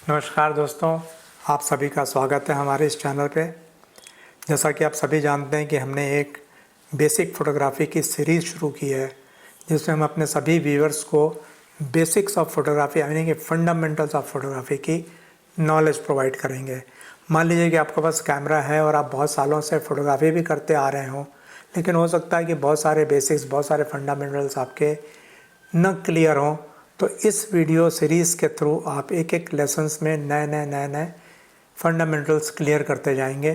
नमस्कार दोस्तों, आप सभी का स्वागत है हमारे इस चैनल पे। जैसा कि आप सभी जानते हैं कि हमने एक बेसिक फ़ोटोग्राफ़ी की सीरीज़ शुरू की है, जिसमें हम अपने सभी व्यूअर्स को बेसिक्स ऑफ फ़ोटोग्राफ़ी यानी कि फंडामेंटल्स ऑफ फ़ोटोग्राफ़ी की नॉलेज प्रोवाइड करेंगे। मान लीजिए कि आपके पास कैमरा है और आप बहुत सालों से फ़ोटोग्राफ़ी भी करते आ रहे हों, लेकिन हो सकता है कि बहुत सारे बेसिक्स, बहुत सारे फंडामेंटल्स आपके न क्लियर हों। तो इस वीडियो सीरीज़ के थ्रू आप एक एक लेसन्स में नए फंडामेंटल्स क्लियर करते जाएंगे।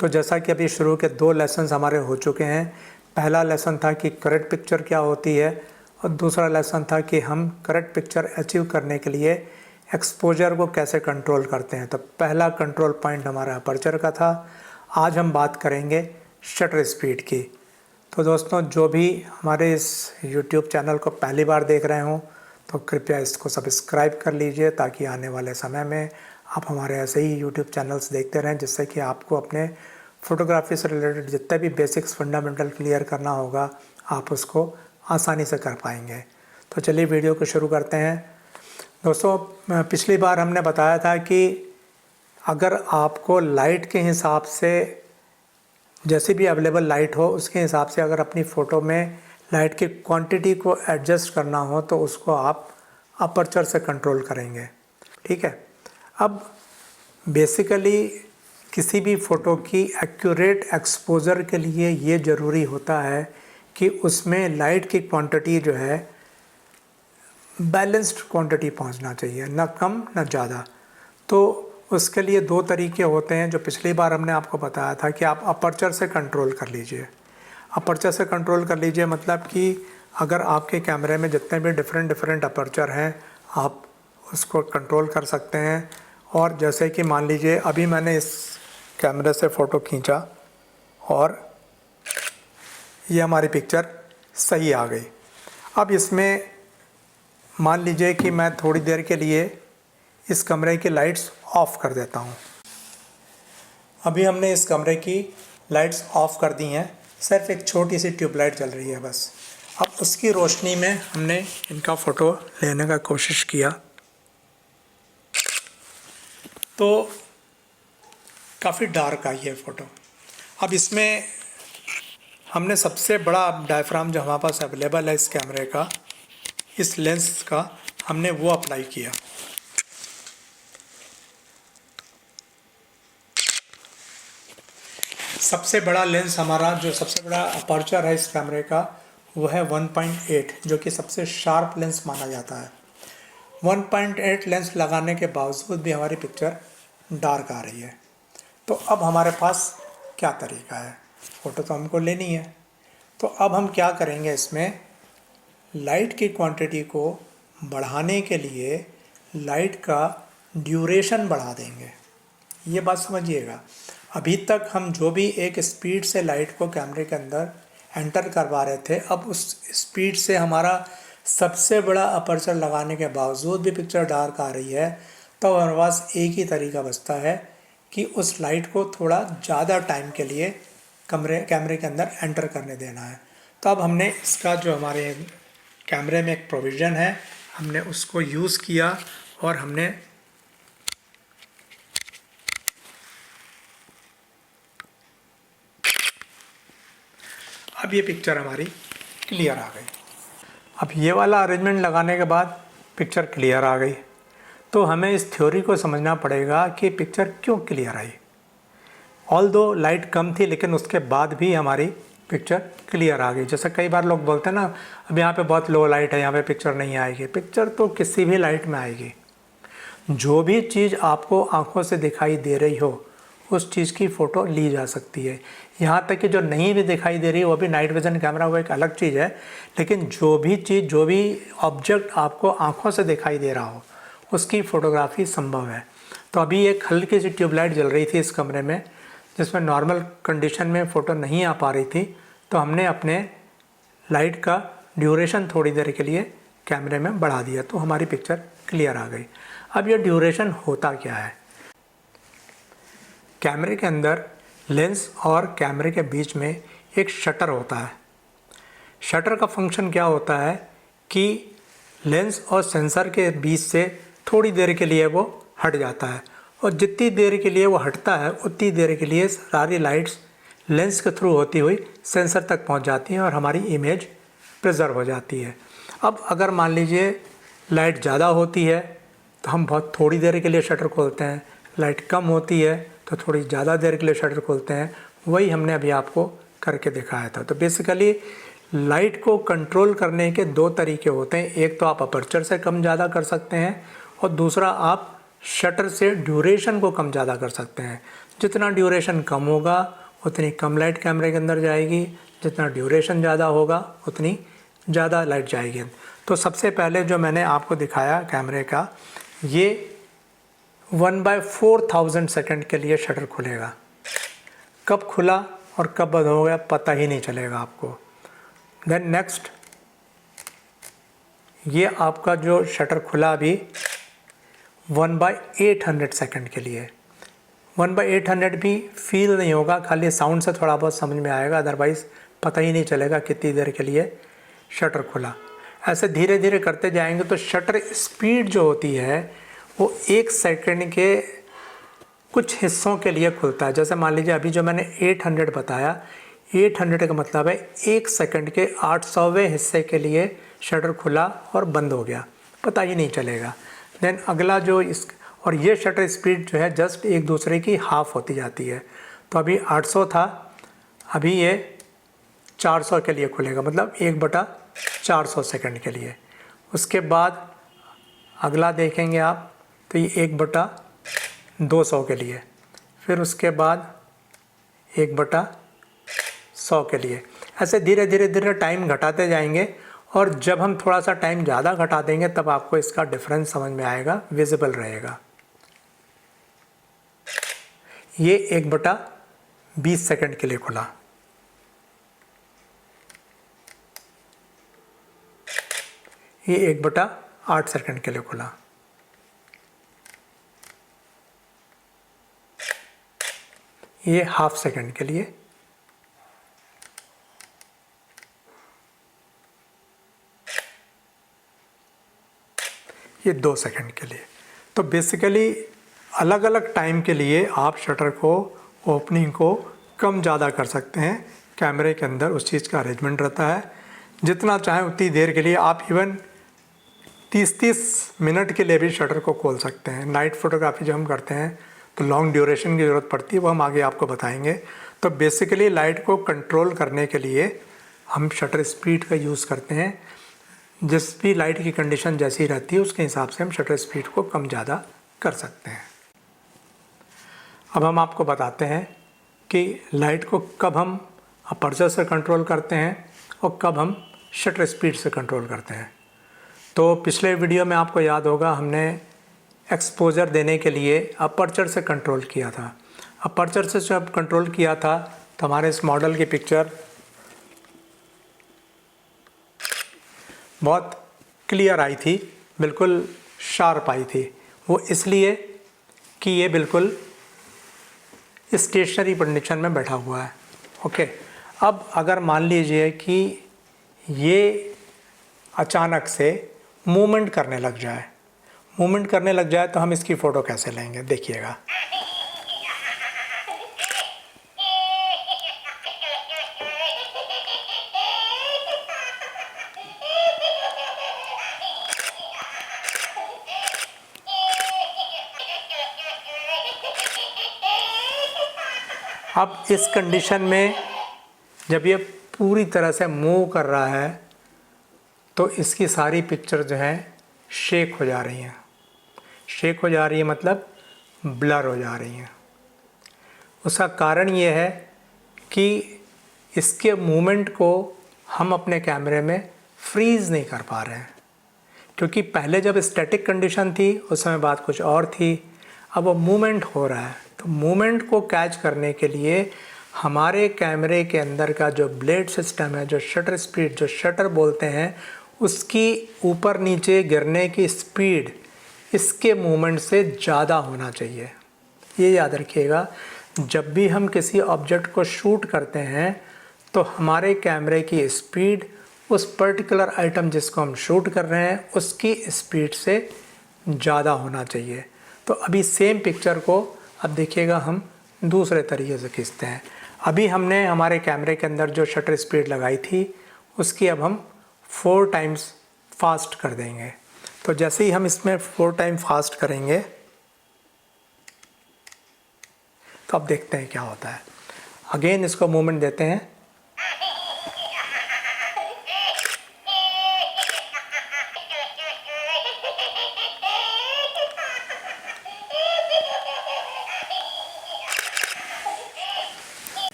तो जैसा कि अभी शुरू के 2 लेसन्स हमारे हो चुके हैं। पहला लेसन था कि करेक्ट पिक्चर क्या होती है और दूसरा लेसन था कि हम करेक्ट पिक्चर अचीव करने के लिए एक्सपोजर को कैसे कंट्रोल करते हैं। तो पहला कंट्रोल पॉइंट हमारा अपर्चर का था। आज हम बात करेंगे शटर स्पीड की। तो दोस्तों, जो भी हमारे इस YouTube चैनल को पहली बार देख रहे हों तो कृपया इसको सब्सक्राइब कर लीजिए, ताकि आने वाले समय में आप हमारे ऐसे ही YouTube चैनल्स देखते रहें, जिससे कि आपको अपने फ़ोटोग्राफी से रिलेटेड जितने भी बेसिक्स फंडामेंटल क्लियर करना होगा, आप उसको आसानी से कर पाएंगे। तो चलिए वीडियो को शुरू करते हैं। दोस्तों, पिछली बार हमने बताया था कि अगर आपको लाइट के हिसाब से जैसे भी अवेलेबल लाइट हो, उसके हिसाब से अगर अपनी फ़ोटो में लाइट की क्वांटिटी को एडजस्ट करना हो तो उसको आप अपर्चर से कंट्रोल करेंगे। ठीक है। अब बेसिकली किसी भी फ़ोटो की एक्यूरेट एक्सपोज़र के लिए ये ज़रूरी होता है कि उसमें लाइट की क्वांटिटी जो है बैलेंस्ड क्वांटिटी पहुंचना चाहिए, ना कम ना ज़्यादा। तो उसके लिए 2 तरीके होते हैं, जो पिछली बार हमने आपको बताया था कि आप अपर्चर से कंट्रोल कर लीजिए। अपर्चर से कंट्रोल कर लीजिए मतलब कि अगर आपके कैमरे में जितने भी डिफरेंट अपर्चर हैं, आप उसको कंट्रोल कर सकते हैं। और जैसे कि मान लीजिए अभी मैंने इस कैमरे से फ़ोटो खींचा और ये हमारी पिक्चर सही आ गई। अब इसमें मान लीजिए कि मैं थोड़ी देर के लिए इस कमरे की लाइट्स ऑफ़ कर देता हूँ। अभी हमने इस कमरे की लाइट्स ऑफ़ कर दी हैं, सिर्फ एक छोटी सी ट्यूबलाइट जल रही है बस। अब उसकी रोशनी में हमने इनका फ़ोटो लेने का कोशिश किया तो काफ़ी डार्क आई है फ़ोटो। अब इसमें हमने सबसे बड़ा डायफ्राम जो हमारे पास अवेलेबल है इस कैमरे का, इस लेंस का, हमने वो अप्लाई किया। सबसे बड़ा लेंस हमारा, जो सबसे बड़ा अपर्चर है इस कैमरे का, वो है 1.8, जो कि सबसे शार्प लेंस माना जाता है। 1.8 लेंस लगाने के बावजूद भी हमारी पिक्चर डार्क आ रही है। तो अब हमारे पास क्या तरीका है? फ़ोटो तो हमको लेनी है। तो अब हम क्या करेंगे, इसमें लाइट की क्वांटिटी को बढ़ाने के लिए लाइट का ड्यूरेशन बढ़ा देंगे। ये बात समझिएगा। अभी तक हम जो भी एक स्पीड से लाइट को कैमरे के अंदर एंटर करवा रहे थे, अब उस स्पीड से हमारा सबसे बड़ा अपर्चर लगाने के बावजूद भी पिक्चर डार्क आ रही है। तो हमारे पास एक ही तरीका बचता है कि उस लाइट को थोड़ा ज़्यादा टाइम के लिए कैमरे के अंदर एंटर करने देना है। तो अब हमने इसका जो हमारे कैमरे में एक प्रोविज़न है, हमने उसको यूज़ किया और हमने अब ये पिक्चर हमारी क्लियर आ गई। अब ये वाला अरेंजमेंट लगाने के बाद पिक्चर क्लियर आ गई। तो हमें इस थ्योरी को समझना पड़ेगा कि पिक्चर क्यों क्लियर आई। ऑल्दो लाइट कम थी, लेकिन उसके बाद भी हमारी पिक्चर क्लियर आ गई। जैसे कई बार लोग बोलते हैं ना, अब यहाँ पे बहुत लो लाइट है, यहाँ पे पिक्चर नहीं आएगी। पिक्चर तो किसी भी लाइट में आएगी। जो भी चीज़ आपको आंखों से दिखाई दे रही हो, उस चीज़ की फ़ोटो ली जा सकती है। यहाँ तक कि जो नहीं भी दिखाई दे रही है, वो भी नाइट विज़न कैमरा, वो एक अलग चीज़ है। लेकिन जो भी चीज़, जो भी ऑब्जेक्ट आपको आंखों से दिखाई दे रहा हो, उसकी फ़ोटोग्राफी संभव है। तो अभी एक हल्की सी ट्यूबलाइट जल रही थी इस कमरे में, जिसमें नॉर्मल कंडीशन में फ़ोटो नहीं आ पा रही थी। तो हमने अपने लाइट का ड्यूरेशन थोड़ी देर के लिए कैमरे में बढ़ा दिया, तो हमारी पिक्चर क्लियर आ गई। अब ये ड्यूरेशन होता क्या है? कैमरे के अंदर लेंस और कैमरे के बीच में एक शटर होता है। शटर का फंक्शन क्या होता है कि लेंस और सेंसर के बीच से थोड़ी देर के लिए वो हट जाता है, और जितनी देर के लिए वो हटता है उतनी देर के लिए सारी लाइट्स लेंस के थ्रू होती हुई सेंसर तक पहुंच जाती हैं और हमारी इमेज प्रिजर्व हो जाती है। अब अगर मान लीजिए लाइट ज़्यादा होती है तो हम बहुत थोड़ी देर के लिए शटर खोलते हैं, लाइट कम होती है तो थोड़ी ज़्यादा देर के लिए शटर खोलते हैं। वही हमने अभी आपको करके दिखाया था। तो बेसिकली लाइट को कंट्रोल करने के दो तरीके होते हैं, एक तो आप अपर्चर से कम ज़्यादा कर सकते हैं और दूसरा आप शटर से ड्यूरेशन को कम ज़्यादा कर सकते हैं। जितना ड्यूरेशन कम होगा उतनी कम लाइट कैमरे के अंदर जाएगी, जितना ड्यूरेशन ज़्यादा होगा उतनी ज़्यादा लाइट जाएगी। तो सबसे पहले जो मैंने आपको दिखाया कैमरे का, ये 1/4000 सेकंड के लिए शटर खुलेगा। कब खुला और कब बंद हो गया पता ही नहीं चलेगा आपको। देन नेक्स्ट, ये आपका जो शटर खुला अभी 1/800 सेकंड के लिए। 1/800 भी फील नहीं होगा, खाली साउंड से थोड़ा बहुत समझ में आएगा, अदरवाइज़ पता ही नहीं चलेगा कितनी देर के लिए शटर खुला। ऐसे धीरे धीरे करते जाएंगे तो शटर स्पीड जो होती है वो 1 सेकंड के कुछ हिस्सों के लिए खुलता है। जैसे मान लीजिए अभी जो मैंने 800 बताया, 800 का मतलब है 1 सेकंड के 800वें हिस्से के लिए शटर खुला और बंद हो गया, पता ही नहीं चलेगा। देन अगला जो और ये शटर स्पीड जो है जस्ट एक दूसरे की हाफ होती जाती है। तो अभी 800 था, अभी ये 400 के लिए खुलेगा, मतलब 1/400 सेकंड के लिए। उसके बाद अगला देखेंगे आप तो ये 1/200 के लिए, फिर उसके बाद 1/100 के लिए। ऐसे धीरे धीरे धीरे टाइम घटाते जाएंगे और जब हम थोड़ा सा टाइम ज़्यादा घटा देंगे तब आपको इसका डिफरेंस समझ में आएगा, विजिबल रहेगा। ये 1/20 सेकंड के लिए खुला, ये 1/8 सेकंड के लिए खुला, ये हाफ सेकंड के लिए, ये 2 सेकंड के लिए। तो बेसिकली अलग अलग टाइम के लिए आप शटर को, ओपनिंग को कम ज़्यादा कर सकते हैं। कैमरे के अंदर उस चीज़ का अरेंजमेंट रहता है, जितना चाहें उतनी देर के लिए आप इवन 30-30 मिनट के लिए भी शटर को खोल सकते हैं। नाइट फोटोग्राफी जब हम करते हैं तो लॉन्ग ड्यूरेशन की ज़रूरत पड़ती है, वो हम आगे आपको बताएंगे। तो बेसिकली लाइट को कंट्रोल करने के लिए हम शटर स्पीड का यूज़ करते हैं। जिस भी लाइट की कंडीशन जैसी रहती है उसके हिसाब से हम शटर स्पीड को कम ज़्यादा कर सकते हैं। अब हम आपको बताते हैं कि लाइट को कब हम अपर्चर से कंट्रोल करते हैं और कब हम शटर स्पीड से कंट्रोल करते हैं। तो पिछले वीडियो में आपको याद होगा हमने एक्सपोजर देने के लिए अपर्चर से कंट्रोल किया था। अपर्चर से जब कंट्रोल किया था तो हमारे इस मॉडल की पिक्चर बहुत क्लियर आई थी, बिल्कुल शार्प आई थी। वो इसलिए कि ये बिल्कुल स्टेशनरी कंडीशन में बैठा हुआ है। ओके, अब अगर मान लीजिए कि ये अचानक से मूवमेंट करने लग जाए तो हम इसकी फ़ोटो कैसे लेंगे, देखिएगा। अब इस कंडीशन में जब ये पूरी तरह से मूव कर रहा है तो इसकी सारी पिक्चर जो है शेक हो जा रही हैं। शेक हो जा रही है मतलब ब्लर हो जा रही हैं। उसका कारण ये है कि इसके मूवमेंट को हम अपने कैमरे में फ्रीज़ नहीं कर पा रहे हैं, क्योंकि पहले जब स्टैटिक कंडीशन थी उस समय बात कुछ और थी, अब वो मूवमेंट हो रहा है। तो मूवमेंट को कैच करने के लिए हमारे कैमरे के अंदर का जो ब्लेड सिस्टम है, जो शटर स्पीड, जो शटर बोलते हैं, उसकी ऊपर नीचे गिरने की स्पीड इसके मूवमेंट से ज़्यादा होना चाहिए। ये याद रखिएगा, जब भी हम किसी ऑब्जेक्ट को शूट करते हैं तो हमारे कैमरे की स्पीड उस पर्टिकुलर आइटम जिसको हम शूट कर रहे हैं उसकी स्पीड से ज़्यादा होना चाहिए। तो अभी सेम पिक्चर को अब देखिएगा हम दूसरे तरीके से खींचते हैं। अभी हमने हमारे कैमरे के अंदर जो शटर स्पीड लगाई थी उसकी अब हम 4 टाइम्स फास्ट कर देंगे। तो जैसे ही हम इसमें 4 टाइम फास्ट करेंगे तो अब देखते हैं क्या होता है। अगेन इसको मूवमेंट देते हैं।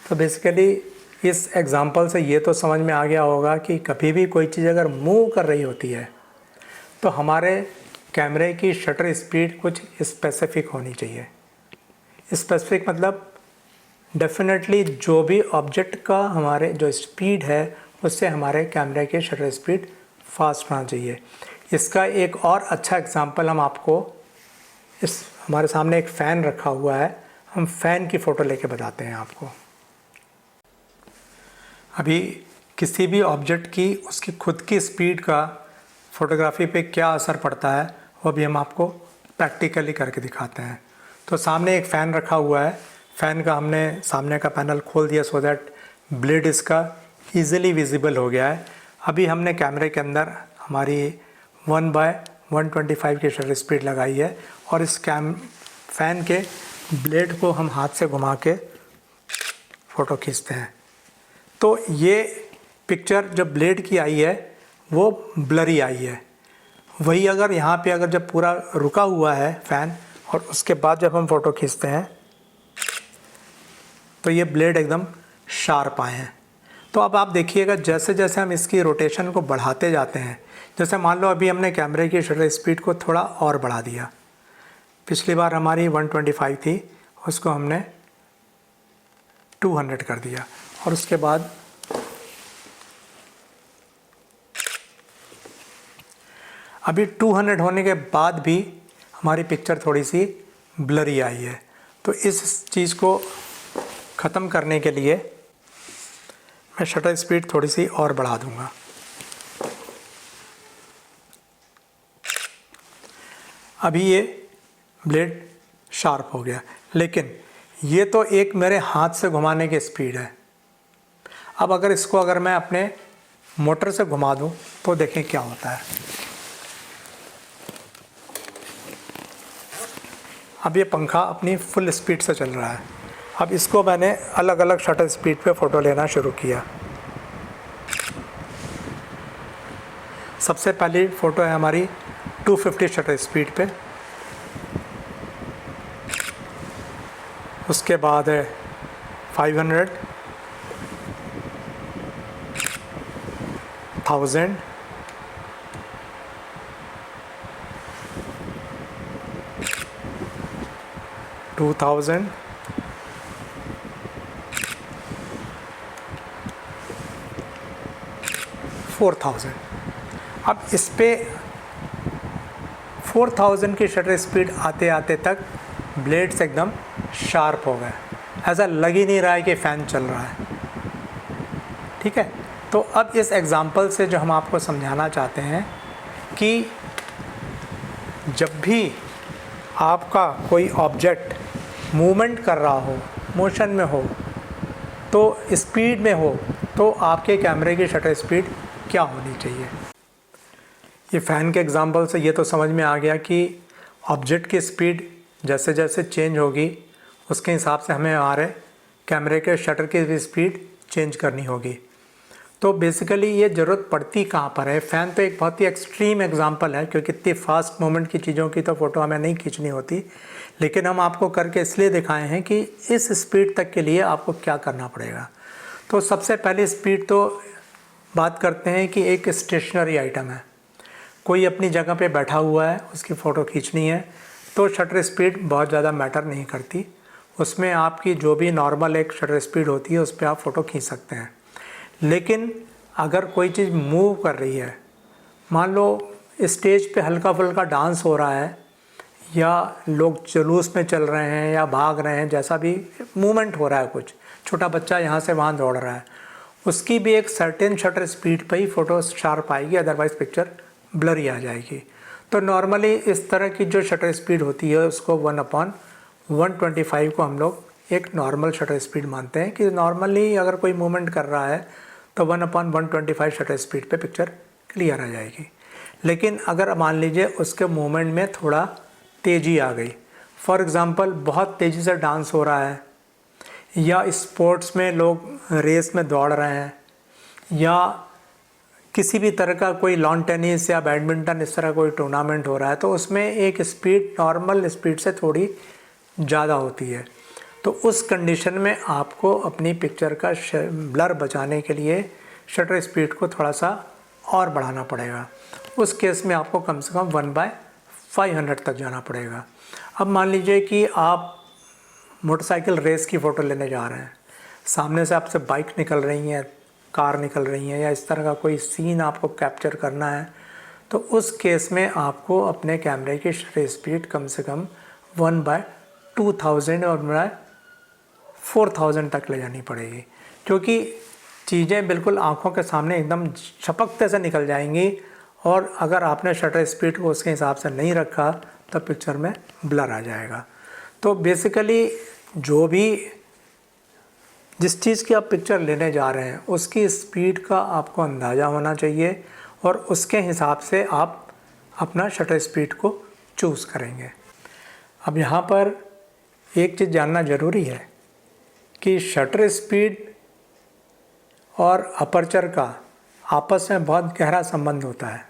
तो बेसिकली इस एग्ज़ाम्पल से ये तो समझ में आ गया होगा कि कभी भी कोई चीज़ अगर मूव कर रही होती है तो हमारे कैमरे की शटर स्पीड कुछ स्पेसिफिक होनी चाहिए। स्पेसिफिक मतलब डेफिनेटली जो भी ऑब्जेक्ट का हमारे जो स्पीड है उससे हमारे कैमरे की शटर स्पीड फास्ट होना चाहिए। इसका एक और अच्छा एग्जांपल हम आपको हमारे सामने एक फ़ैन रखा हुआ है, हम फ़ैन की फ़ोटो लेके बताते हैं आपको। अभी किसी भी ऑब्जेक्ट की उसकी खुद की स्पीड का फ़ोटोग्राफी पे क्या असर पड़ता है वो भी हम आपको प्रैक्टिकली करके दिखाते हैं। तो सामने एक फ़ैन रखा हुआ है, फ़ैन का हमने सामने का पैनल खोल दिया सो दैट ब्लेड इसका ईज़िली विजिबल हो गया है। अभी हमने कैमरे के अंदर हमारी 1/125 की शटर स्पीड लगाई है और इस फ़ैन के ब्लेड को हम हाथ से घुमा के फ़ोटो खींचते हैं। तो ये पिक्चर जब ब्लेड की आई है वो ब्लरी आई है। वही अगर यहाँ पे अगर जब पूरा रुका हुआ है फ़ैन और उसके बाद जब हम फ़ोटो खींचते हैं तो ये ब्लेड एकदम शार्प आए हैं। तो अब आप देखिएगा जैसे जैसे हम इसकी रोटेशन को बढ़ाते जाते हैं, जैसे मान लो अभी हमने कैमरे की शटर स्पीड को थोड़ा और बढ़ा दिया। पिछली बार हमारी 125 थी, उसको हमने 200 कर दिया और उसके बाद अभी 200 होने के बाद भी हमारी पिक्चर थोड़ी सी ब्लरी आई है। तो इस चीज़ को ख़त्म करने के लिए मैं शटर स्पीड थोड़ी सी और बढ़ा दूंगा। अभी ये ब्लेड शार्प हो गया, लेकिन ये तो एक मेरे हाथ से घुमाने की स्पीड है। अब अगर मैं अपने मोटर से घुमा दूं तो देखें क्या होता है। अब ये पंखा अपनी फुल स्पीड से चल रहा है। अब इसको मैंने अलग अलग शटर स्पीड पे फ़ोटो लेना शुरू किया। सबसे पहली फ़ोटो है हमारी 250 शटर स्पीड पे, उसके बाद है 500, 1000, 2000, 4000। अब इस पे 4000 की शटर स्पीड आते आते तक ब्लेड्स एकदम शार्प हो गए, ऐसा लग ही नहीं रहा है कि फ़ैन चल रहा है। ठीक है, तो अब इस एग्ज़ाम्पल से जो हम आपको समझाना चाहते हैं कि जब भी आपका कोई ऑब्जेक्ट मूवमेंट कर रहा हो, मोशन में हो, तो स्पीड में हो, तो आपके कैमरे की शटर स्पीड क्या होनी चाहिए। ये फ़ैन के एग्ज़ाम्पल से ये तो समझ में आ गया कि ऑब्जेक्ट की स्पीड जैसे जैसे चेंज होगी उसके हिसाब से हमें हमारे कैमरे के शटर की भी स्पीड चेंज करनी होगी। तो बेसिकली ये ज़रूरत पड़ती कहाँ पर है। फ़ैन तो एक बहुत ही एक्सट्रीम एग्जांपल है क्योंकि इतनी फास्ट मूवमेंट की चीज़ों की तो फ़ोटो हमें नहीं खींचनी होती, लेकिन हम आपको करके इसलिए दिखाए हैं कि इस स्पीड तक के लिए आपको क्या करना पड़ेगा। तो सबसे पहले स्पीड तो बात करते हैं कि एक स्टेशनरी आइटम है, कोई अपनी जगह पे बैठा हुआ है, उसकी फ़ोटो खींचनी है तो शटर स्पीड बहुत ज़्यादा मैटर नहीं करती। उसमें आपकी जो भी नॉर्मल एक शटर स्पीड होती है उस पर आप फ़ोटो खींच सकते हैं। लेकिन अगर कोई चीज़ मूव कर रही है, मान लो स्टेज पे हल्का फुल्का डांस हो रहा है या लोग जुलूस में चल रहे हैं या भाग रहे हैं, जैसा भी मूवमेंट हो रहा है, कुछ छोटा बच्चा यहाँ से वहाँ दौड़ रहा है, उसकी भी एक सर्टेन शटर स्पीड पे ही फ़ोटो शार्प आएगी, अदरवाइज़ पिक्चर ब्लरी आ जाएगी। तो नॉर्मली इस तरह की जो शटर स्पीड होती है उसको 1/125 को हम लोग एक नॉर्मल शटर स्पीड मानते हैं कि नॉर्मली अगर कोई मूवमेंट कर रहा है तो 1/125 शटर स्पीड पे पिक्चर क्लियर आ जाएगी। लेकिन अगर मान लीजिए उसके मूवमेंट में थोड़ा तेज़ी आ गई, फॉर एग्ज़ाम्पल बहुत तेज़ी से डांस हो रहा है, या स्पोर्ट्स में लोग रेस में दौड़ रहे हैं, या किसी भी तरह का कोई लॉन टेनिस या बैडमिंटन इस तरह कोई टूर्नामेंट हो रहा है, तो उसमें एक स्पीड नॉर्मल स्पीड से थोड़ी ज़्यादा होती है। तो उस कंडीशन में आपको अपनी पिक्चर का ब्लर बचाने के लिए शटर स्पीड को थोड़ा सा और बढ़ाना पड़ेगा। उस केस में आपको कम से कम 1/500 तक जाना पड़ेगा। अब मान लीजिए कि आप मोटरसाइकिल रेस की फ़ोटो लेने जा रहे हैं, सामने से आपसे बाइक निकल रही हैं, कार निकल रही हैं, या इस तरह का कोई सीन आपको कैप्चर करना है, तो उस केस में आपको अपने कैमरे की शटर स्पीड कम से कम 1/2000 और 4000 तक ले जानी पड़ेगी, क्योंकि चीज़ें बिल्कुल आँखों के सामने एकदम झपकते से निकल जाएंगी, और अगर आपने शटर स्पीड को उसके हिसाब से नहीं रखा तो पिक्चर में ब्लर आ जाएगा। तो बेसिकली जो भी जिस चीज़ की आप पिक्चर लेने जा रहे हैं उसकी स्पीड का आपको अंदाज़ा होना चाहिए, और उसके हिसाब से आप अपना शटर स्पीड को चूज़ करेंगे। अब यहाँ पर एक चीज़ जानना ज़रूरी है कि शटर स्पीड और अपर्चर का आपस में बहुत गहरा संबंध होता है,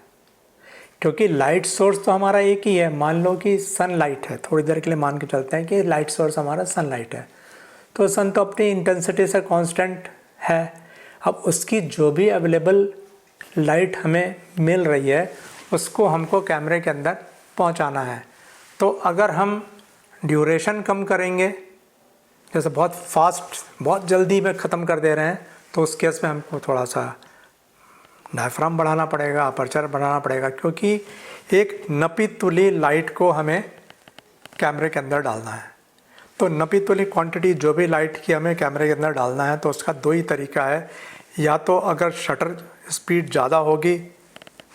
क्योंकि लाइट सोर्स तो हमारा एक ही है। मान लो कि सनलाइट है, थोड़ी देर के लिए मान के चलते हैं कि लाइट सोर्स हमारा सनलाइट है, तो सन तो अपनी इंटेंसिटी से कांस्टेंट है। अब उसकी जो भी अवेलेबल लाइट हमें मिल रही है उसको हमको कैमरे के अंदर पहुंचाना है। तो अगर हम ड्यूरेशन कम करेंगे, जैसे बहुत फास्ट बहुत जल्दी में ख़त्म कर दे रहे हैं, तो उस केस में हमको थोड़ा सा डायफ्राम बढ़ाना पड़ेगा, अपर्चर बढ़ाना पड़ेगा, क्योंकि एक नपी तुली लाइट को हमें कैमरे के अंदर डालना है। तो नपी तुली क्वांटिटी जो भी लाइट की हमें कैमरे के अंदर डालना है, तो उसका दो ही तरीका है। या तो अगर शटर स्पीड ज़्यादा होगी,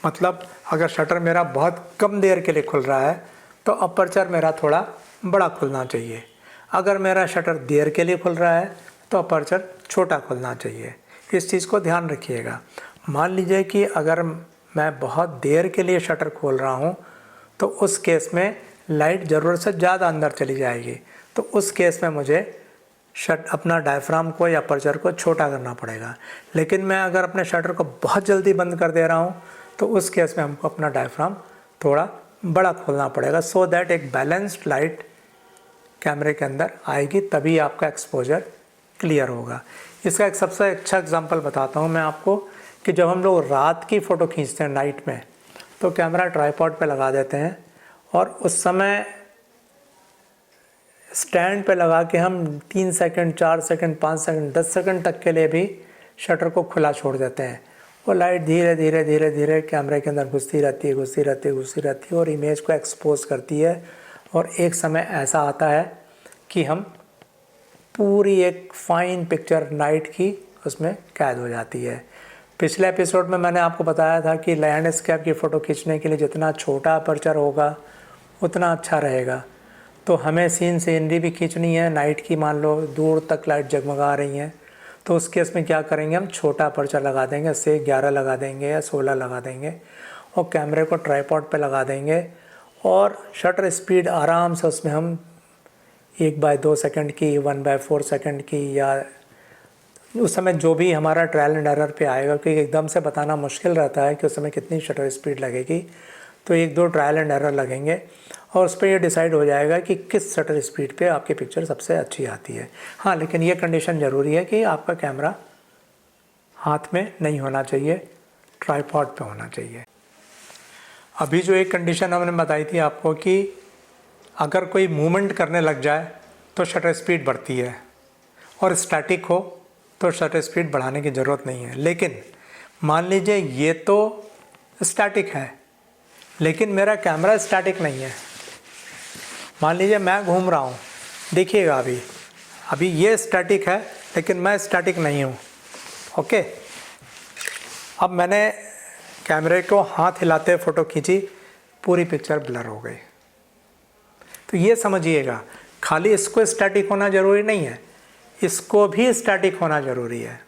मतलब अगर शटर मेरा बहुत कम देर के लिए खुल रहा है तो अपर्चर मेरा थोड़ा बड़ा खुलना चाहिए। अगर मेरा शटर देर के लिए खुल रहा है तो अपर्चर छोटा खुलना चाहिए। इस चीज़ को ध्यान रखिएगा। मान लीजिए कि अगर मैं बहुत देर के लिए शटर खोल रहा हूँ तो उस केस में लाइट ज़रूरत से ज़्यादा अंदर चली जाएगी, तो उस केस में मुझे अपना डायफ्राम को या अपर्चर को छोटा करना पड़ेगा। लेकिन मैं अगर अपने शटर को बहुत जल्दी बंद कर दे रहा हूँ तो उस केस में हमको अपना डायफ्राम थोड़ा बड़ा खोलना पड़ेगा, सो दैट एक बैलेंस्ड लाइट कैमरे के अंदर आएगी, तभी आपका एक्सपोजर क्लियर होगा। इसका एक सबसे अच्छा एग्जांपल बताता हूँ मैं आपको कि जब हम लोग रात की फ़ोटो खींचते हैं नाइट में, तो कैमरा ट्राइपॉड पे लगा देते हैं और उस समय स्टैंड पे लगा के हम 3 सेकंड 4 सेकंड 5 सेकंड 10 सेकंड तक के लिए भी शटर को खुला छोड़ देते हैं। वो लाइट धीरे धीरे धीरे धीरे कैमरे के अंदर घुसती रहती है और इमेज को एक्सपोज करती है, और एक समय ऐसा आता है कि हम पूरी एक फाइन पिक्चर नाइट की उसमें कैद हो जाती है। पिछले एपिसोड में मैंने आपको बताया था कि लैंडस्केप की फ़ोटो खींचने के लिए जितना छोटा अपर्चर होगा उतना अच्छा रहेगा। तो हमें सीनरी भी खींचनी है नाइट की, मान लो दूर तक लाइट जगमगा रही हैं, तो उस केस में क्या करेंगे, हम छोटा अपर्चर लगा देंगे, से 11 लगा देंगे या 16 लगा देंगे, और कैमरे को ट्राइपॉड पे लगा देंगे, और शटर स्पीड आराम से उसमें हम 1/2 सेकंड की 1/4 सेकंड की, या उस समय जो भी हमारा ट्रायल एंड एरर पे आएगा, क्योंकि एकदम से बताना मुश्किल रहता है कि उस समय कितनी शटर स्पीड लगेगी, तो 1-2 ट्रायल एंड एरर लगेंगे और उस पर ये डिसाइड हो जाएगा कि किस शटर स्पीड पे आपकी पिक्चर सबसे अच्छी आती है। हाँ, लेकिन ये कंडीशन ज़रूरी है कि आपका कैमरा हाथ में नहीं होना चाहिए, ट्राइपॉड पे होना चाहिए। अभी जो एक कंडीशन हमने बताई थी आपको कि अगर कोई मूवमेंट करने लग जाए तो शटर स्पीड बढ़ती है, और स्टैटिक हो तो शटर स्पीड बढ़ाने की ज़रूरत नहीं है। लेकिन मान लीजिए ये तो स्टैटिक है लेकिन मेरा कैमरा स्टैटिक नहीं है। मान लीजिए मैं घूम रहा हूँ, देखिएगा अभी ये स्टैटिक है लेकिन मैं स्टैटिक नहीं हूँ। ओके, अब मैंने कैमरे को हाथ हिलाते फ़ोटो खींची, पूरी पिक्चर ब्लर हो गई। तो ये समझिएगा, खाली इसको स्टैटिक होना ज़रूरी नहीं है, इसको भी स्टैटिक होना ज़रूरी है।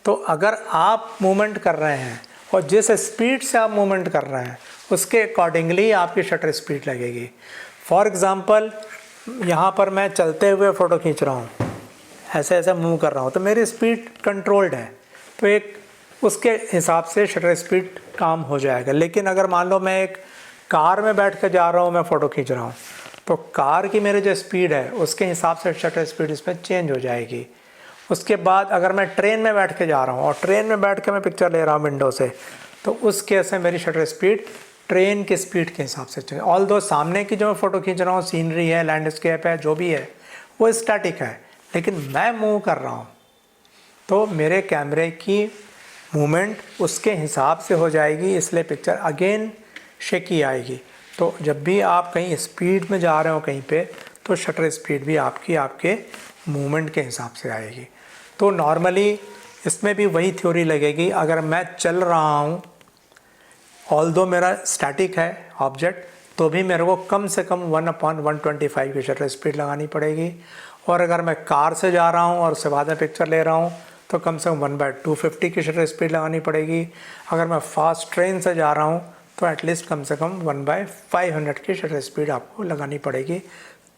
तो अगर आप मूवमेंट कर रहे हैं और जिस स्पीड से आप मूवमेंट कर रहे हैं उसके अकॉर्डिंगली आपकी शटर स्पीड लगेगी। फॉर एग्ज़ाम्पल यहाँ पर मैं चलते हुए फ़ोटो खींच रहा हूँ, ऐसे ऐसे मूव कर रहा हूँ, तो मेरी स्पीड कंट्रोल्ड है, तो एक उसके हिसाब से शटर स्पीड काम हो जाएगा। लेकिन अगर मान लो मैं एक कार में बैठ कर जा रहा हूँ, मैं फ़ोटो खींच रहा हूँ, तो कार की मेरी जो स्पीड है उसके हिसाब से शटर स्पीड इसमें चेंज हो जाएगी। उसके बाद अगर मैं ट्रेन में बैठ के जा रहा हूँ और ट्रेन में बैठ के मैं पिक्चर ले रहा हूँ विंडो से, तो उस केस में मेरी शटर स्पीड ट्रेन की स्पीड के हिसाब से चेंज। ऑल दो सामने की जो मैं फ़ोटो खींच रहा हूँ, सीनरी है, लैंडस्केप है, जो भी है वो स्टैटिक है, लेकिन मैं मूव कर रहा हूँ तो मेरे कैमरे की मूवमेंट उसके हिसाब से हो जाएगी, इसलिए पिक्चर अगेन शेकी आएगी। तो जब भी आप कहीं स्पीड में जा रहे हो कहीं पे, तो शटर स्पीड भी आपकी आपके मूवमेंट के हिसाब से आएगी। तो नॉर्मली इसमें भी वही थ्योरी लगेगी। अगर मैं चल रहा हूँ, ऑल्दो मेरा स्टैटिक है ऑब्जेक्ट, तो भी मेरे को कम से कम 1/125 की शटर स्पीड लगानी पड़ेगी। और अगर मैं कार से जा रहा हूँ और उससे बाद में पिक्चर ले रहा हूँ तो कम से कम 1/250 की शटर स्पीड लगानी पड़ेगी। अगर मैं फास्ट ट्रेन से जा रहा हूँ तो एटलीस्ट कम से कम 1/500 की शटर स्पीड आपको लगानी पड़ेगी,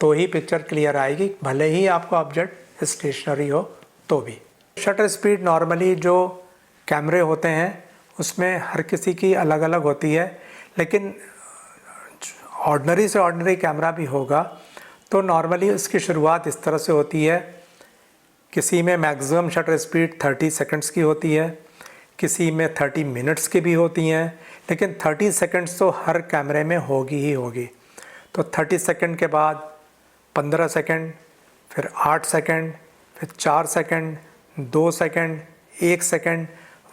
तो ही पिक्चर क्लियर आएगी, भले ही आपका ऑब्जेक्ट स्टेशनरी हो तो भी। शटर स्पीड नॉर्मली जो कैमरे होते हैं उसमें हर किसी की अलग अलग होती है, लेकिन ऑर्डिनरी से ऑर्डिनरी कैमरा भी होगा तो नॉर्मली उसकी शुरुआत इस तरह से होती है। किसी में मैक्सिमम शटर स्पीड 30 सेकंड्स की होती है, किसी में 30 मिनट्स की भी होती हैं, लेकिन 30 सेकंड्स तो हर कैमरे में होगी ही होगी। तो 30 सेकंड के बाद 15 सेकंड, फिर 8 सेकंड, फिर 4 second, 2 second, 1 second,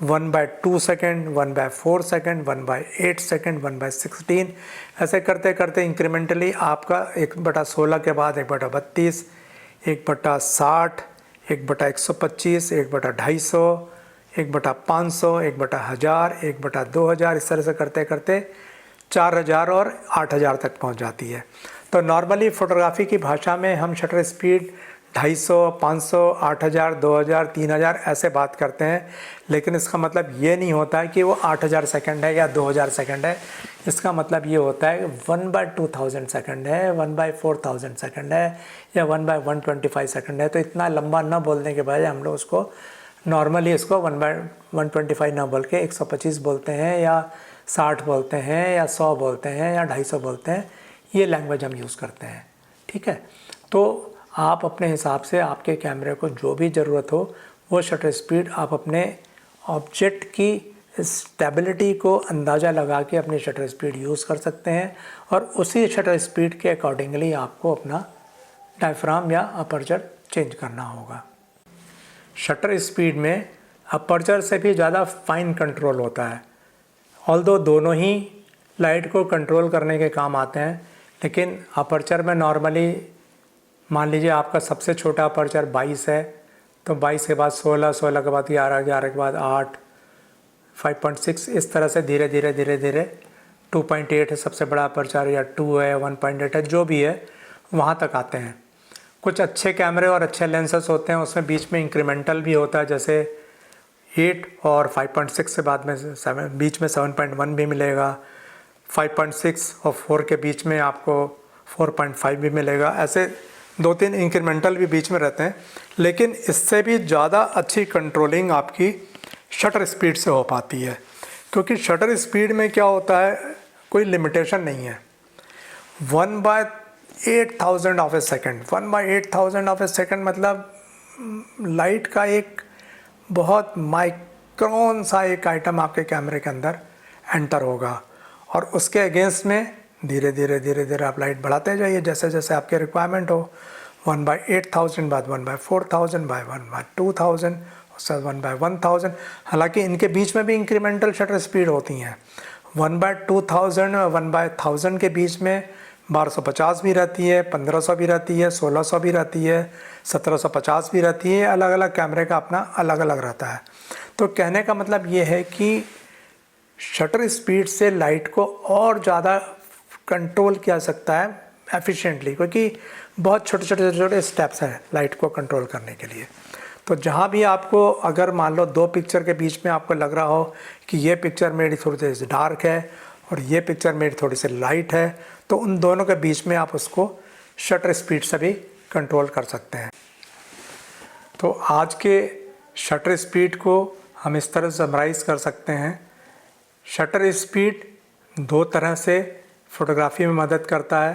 1/2 second, 1/4 second, 1/8 second, 1/16, ऐसे करते करते इंक्रीमेंटली आपका 1/16 के बाद 1/32, 1/60, 1/125, 1/250, 1/500, 1/1000, 1/2000, इस तरह से करते करते 4000 और 8000 तक पहुंच जाती है। तो नॉर्मली फ़ोटोग्राफी की भाषा में हम शटर स्पीड 250, 500, 8000, 2000, 3000 ऐसे बात करते हैं, लेकिन इसका मतलब ये नहीं होता है कि वो 8000 सेकंड है या 2000 सेकंड है। इसका मतलब ये होता है 1/2000 सेकंड है, 1/4000 सेकंड है या 1/125 सेकंड है। तो इतना लंबा ना बोलने के बजाय हम लोग उसको नॉर्मली इसको 1/125 ना बोल के 125 बोलते हैं या 60 बोलते हैं या 100 बोलते हैं या 250 बोलते हैं, ये लैंग्वेज हम यूज़ करते हैं। ठीक है, तो आप अपने हिसाब से आपके कैमरे को जो भी ज़रूरत हो वो शटर स्पीड आप अपने ऑब्जेक्ट की स्टेबिलिटी को अंदाज़ा लगा के अपनी शटर स्पीड यूज़ कर सकते हैं, और उसी शटर स्पीड के अकॉर्डिंगली आपको अपना डायफ्राम या अपर्चर चेंज करना होगा। शटर स्पीड में अपर्चर से भी ज़्यादा फाइन कंट्रोल होता है। ऑल्दो दोनों ही लाइट को कंट्रोल करने के काम आते हैं, लेकिन अपर्चर में नॉर्मली मान लीजिए आपका सबसे छोटा अपर्चर 22 है, तो 22 के बाद 16, 16 के बाद 11, 11 के बाद 8, 5.6, इस तरह से धीरे धीरे धीरे धीरे 2.8 है सबसे बड़ा अपर्चर, या 2 है, 1.8 है, जो भी है वहाँ तक आते हैं। कुछ अच्छे कैमरे और अच्छे लेंसेस होते हैं, उसमें बीच में इंक्रीमेंटल भी होता है, जैसे 8 और 5.6 से बाद में 7, बीच में 7.1 भी मिलेगा, 5.6 और 4 के बीच में आपको 4.5 भी मिलेगा। ऐसे 2-3 इंक्रीमेंटल भी बीच में रहते हैं, लेकिन इससे भी ज़्यादा अच्छी कंट्रोलिंग आपकी शटर स्पीड से हो पाती है, क्योंकि शटर स्पीड में क्या होता है, कोई लिमिटेशन नहीं है। 1/8000 of A second, 1/8000 of A second मतलब लाइट का एक बहुत माइक्रोन सा एक आइटम आपके कैमरे के अंदर एंटर होगा, और उसके अगेंस्ट में धीरे धीरे धीरे धीरे आप लाइट बढ़ाते जाइए जैसे जैसे आपके रिक्वायरमेंट हो। 1/8000 बाद 1/4000 बाय 1/2000, उसके बाद 1/1000। हालांकि इनके बीच में भी इंक्रीमेंटल शटर स्पीड होती हैं। 1/2000 और 1/1000 के बीच में 1250 भी रहती है, 1500 भी रहती है, 1600 भी रहती है, 1750 भी रहती है। अलग अलग कैमरे का अपना अलग अलग रहता है। तो कहने का मतलब ये है कि शटर स्पीड से लाइट को और ज़्यादा कंट्रोल किया जा सकता है एफिशिएंटली, क्योंकि बहुत छोटे छोटे छोटे छोटे स्टेप्स हैं लाइट को कंट्रोल करने के लिए। तो जहाँ भी आपको अगर मान लो दो पिक्चर के बीच में आपको लग रहा हो कि ये पिक्चर मेरी थोड़ी सी डार्क है और ये पिक्चर मेरी थोड़ी सी लाइट है, तो उन दोनों के बीच में आप उसको शटर स्पीड से भी कंट्रोल कर सकते हैं। तो आज के शटर स्पीड को हम इस तरह से समराइज़ कर सकते हैं। शटर स्पीड दो तरह से फ़ोटोग्राफी में मदद करता है।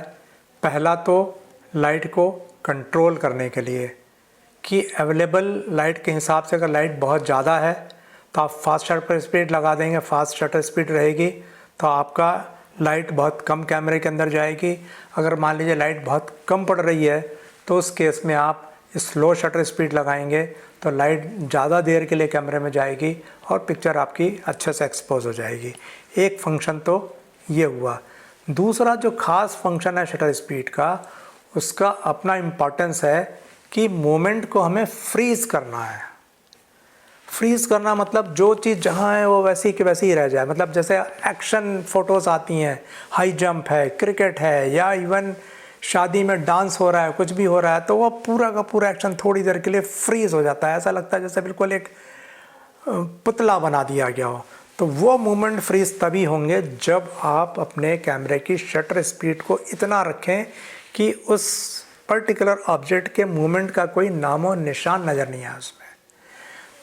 पहला तो लाइट को कंट्रोल करने के लिए कि अवेलेबल लाइट के हिसाब से अगर लाइट बहुत ज़्यादा है तो आप फास्ट शटर स्पीड लगा देंगे, फास्ट शटर स्पीड रहेगी तो आपका लाइट बहुत कम कैमरे के अंदर जाएगी। अगर मान लीजिए लाइट बहुत कम पड़ रही है तो उस केस में आप स्लो शटर स्पीड लगाएंगे तो लाइट ज़्यादा देर के लिए कैमरे में जाएगी और पिक्चर आपकी अच्छे से एक्सपोज हो जाएगी। एक फंक्शन तो ये हुआ। दूसरा जो ख़ास फंक्शन है शटर स्पीड का, उसका अपना इम्पॉर्टेंस है कि मोमेंट को हमें फ्रीज़ करना है। फ्रीज़ करना मतलब जो चीज़ जहाँ है वो वैसी की वैसी ही रह जाए। मतलब जैसे एक्शन फ़ोटोज़ आती हैं, हाई जंप है, क्रिकेट है, या इवन शादी में डांस हो रहा है, कुछ भी हो रहा है, तो वो पूरा का पूरा एक्शन थोड़ी देर के लिए फ्रीज़ हो जाता है। ऐसा लगता है जैसे बिल्कुल एक पुतला बना दिया गया हो। तो वो मोमेंट फ्रीज़ तभी होंगे जब आप अपने कैमरे की शटर स्पीड को इतना रखें कि उस पर्टिकुलर ऑब्जेक्ट के मूवमेंट का कोई नामो निशान नज़र नहीं आए उसमें।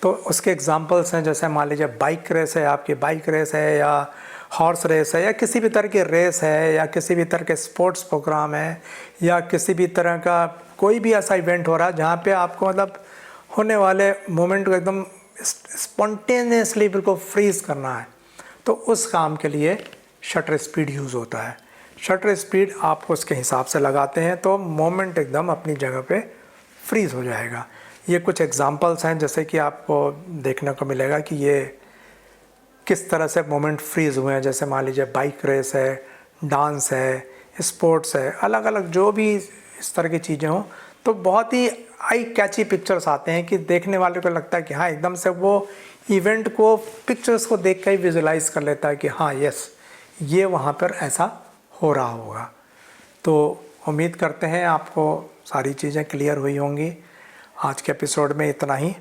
तो उसके एग्जांपल्स हैं, जैसे मान लीजिए बाइक रेस है, आपकी बाइक रेस है या हॉर्स रेस है या किसी भी तरह की रेस है या किसी भी तरह के स्पोर्ट्स प्रोग्राम है या किसी भी तरह का कोई भी ऐसा इवेंट हो रहा है जहाँ पे आपको मतलब होने वाले मोमेंट को एकदम स्पॉन्टेनियसली बिल्कुल फ्रीज़ करना है, तो उस काम के लिए शटर स्पीड यूज़ होता है। शटर स्पीड आप उसके हिसाब से लगाते हैं तो मोमेंट एकदम अपनी जगह पे फ्रीज़ हो जाएगा। ये कुछ एग्जांपल्स हैं जैसे कि आपको देखने को मिलेगा कि ये किस तरह से मोमेंट फ्रीज़ हुए हैं। जैसे मान लीजिए बाइक रेस है, डांस है, स्पोर्ट्स है, अलग अलग जो भी इस तरह की चीज़ें हों तो बहुत ही आई कैची पिक्चर्स आते हैं कि देखने वाले को लगता है कि हाँ एकदम से वो इवेंट को पिक्चर्स को देख कर ही विजुलाइज कर लेता है कि हाँ यस ये वहाँ पर ऐसा हो रहा होगा। तो उम्मीद करते हैं आपको सारी चीज़ें क्लियर हुई होंगी। आज के एपिसोड में इतना ही।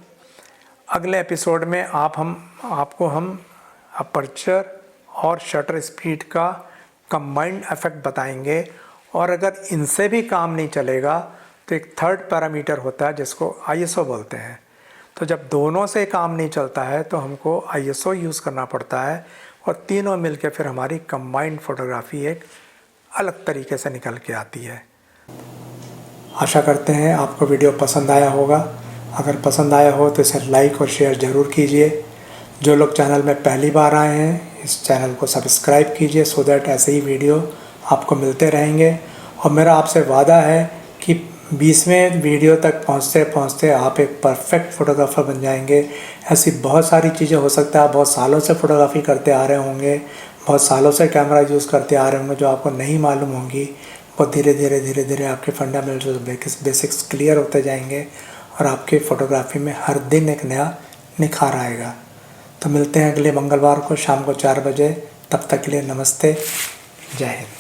अगले एपिसोड में आपको हम अपर्चर और शटर स्पीड का कंबाइंड इफेक्ट बताएंगे, और अगर इनसे भी काम नहीं चलेगा तो एक थर्ड पैरामीटर होता है जिसको ISO बोलते हैं। तो जब दोनों से काम नहीं चलता है तो हमको ISO यूज़ करना पड़ता है, और तीनों मिलके फिर हमारी कंबाइंड फोटोग्राफी एक अलग तरीके से निकल के आती है। आशा करते हैं आपको वीडियो पसंद आया होगा। अगर पसंद आया हो तो इसे लाइक और शेयर ज़रूर कीजिए। जो लोग चैनल में पहली बार आए हैं इस चैनल को सब्सक्राइब कीजिए सो दैट ऐसे ही वीडियो आपको मिलते रहेंगे। और मेरा आपसे वादा है कि 20वें वीडियो तक पहुंचते पहुंचते आप एक परफेक्ट फ़ोटोग्राफ़र बन जाएंगे। ऐसी बहुत सारी चीज़ें हो सकता है आप बहुत सालों से फ़ोटोग्राफ़ी करते आ रहे होंगे, बहुत सालों से कैमरा यूज़ करते आ रहे होंगे जो आपको नहीं मालूम होंगी। बहुत धीरे धीरे आपके फंडामेंटल्स बेसिक्स क्लियर होते जाएंगे और आपके फ़ोटोग्राफी में हर दिन एक नया निखार आएगा। तो मिलते हैं अगले मंगलवार को शाम को 4 बजे। तब तक के लिए नमस्ते, जय हिंद।